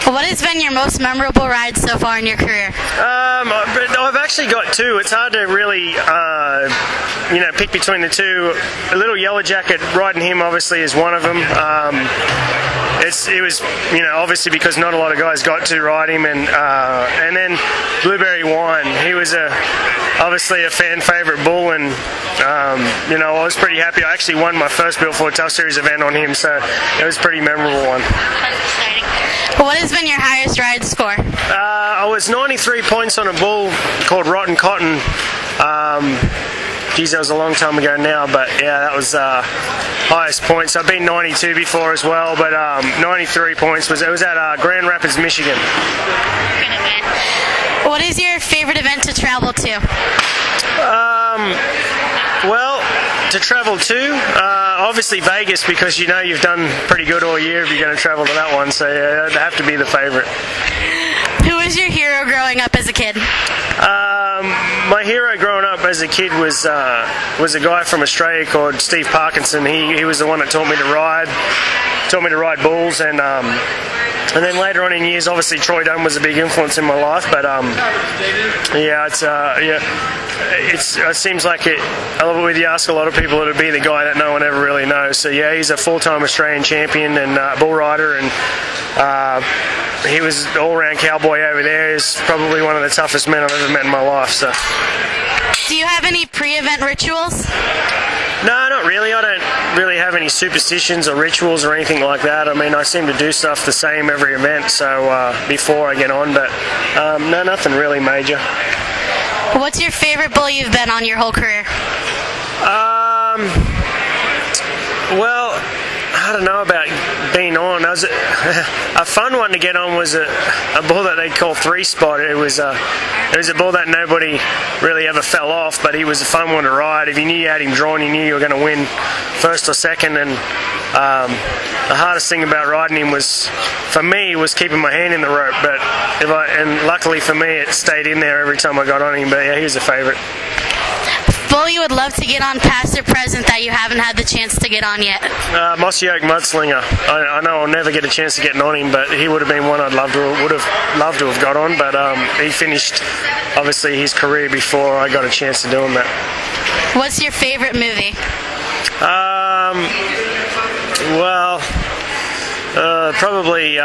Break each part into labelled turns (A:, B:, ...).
A: What has been your most memorable ride so far in your career?
B: I've actually got two. It's hard to really, pick between the two. A Little Yellow Jacket, riding him obviously is one of them. It was, obviously because not a lot of guys got to ride him, and then Blueberry Wine. He was obviously a fan favourite bull, and I was pretty happy. I actually won my first Built Ford Tough Series event on him, so it was a pretty memorable one.
A: What has been your highest ride score?
B: I was 93 points on a bull called Rotten Cotton. That was a long time ago now, but yeah, that was highest points. I've been 92 before as well, but 93 points was at Grand Rapids, Michigan.
A: What is your favorite event to travel to?
B: To travel to, obviously Vegas, because you've done pretty good all year if you're going to travel to that one, so yeah, that'd have to be the favorite.
A: Who was your hero growing up as a kid?
B: My hero growing up as a kid was a guy from Australia called Steve Parkinson. He was the one that taught me to ride bulls, and then later on in years, obviously Troy Dunn was a big influence in my life. But it seems like it. When you ask a lot of people, it'd be the guy that no one ever really knows. So yeah, he's a full-time Australian champion and bull rider, and he was an all-round cowboy over there. He's probably one of the toughest men I've ever met in my life. So.
A: Do you have any pre-event rituals?
B: No, not really. I don't really have any superstitions or rituals or anything like that. I mean, I seem to do stuff the same every event, so before I get on, but no, nothing really major.
A: What's your favorite bull you've been on your whole career?
B: I don't know about being on. A fun one to get on was a bull that they call Three Spot. It was a bull that nobody really ever fell off, but he was a fun one to ride. If you knew you had him drawn, you knew you were going to win first or second. And the hardest thing about riding him for me, was keeping my hand in the rope. But luckily for me, it stayed in there every time I got on him. But yeah, he was a favourite.
A: Bull you would love to get on, past or present, that you haven't had the chance to get on yet?
B: Mossy Oak Mudslinger. I know I'll never get a chance to get on him, but he would have been one would have loved to have got on. But he finished obviously his career before I got a chance to do him that.
A: What's your favorite movie?
B: Probably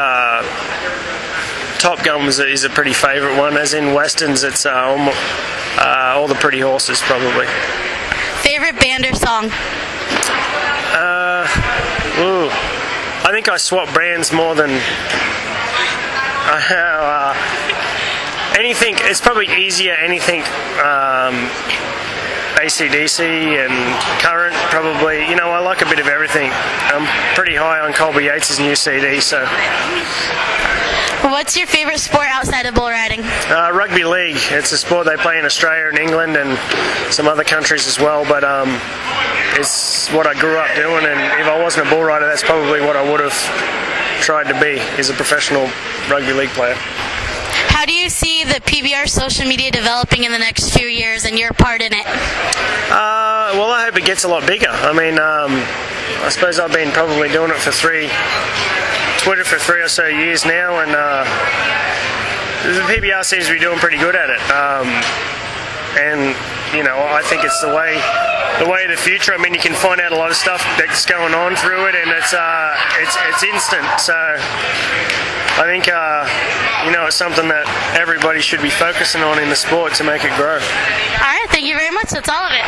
B: Top Gun is a pretty favourite one. As in westerns, it's All the Pretty Horses, probably.
A: Favorite band or song?
B: I think I swap bands more than anything. It's probably easier. Anything AC/DC and Current, probably. I like a bit of everything. I'm pretty high on Colby Yates' new CD, so.
A: What's your favorite sport outside of bull riding?
B: Rugby league. It's a sport they play in Australia and England and some other countries as well, but it's what I grew up doing, and if I wasn't a bull rider, that's probably what I would have tried to be, is a professional rugby league player.
A: How do you see the PBR social media developing in the next few years and your part in it?
B: I hope it gets a lot bigger. I mean, I suppose I've been probably doing it for Twitter for 3 or so years now, and the PBR seems to be doing pretty good at it. I think it's the way of the future. I mean, you can find out a lot of stuff that's going on through it, and it's instant. So I think it's something that everybody should be focusing on in the sport to make it grow.
A: All right, thank you very much. That's all of it.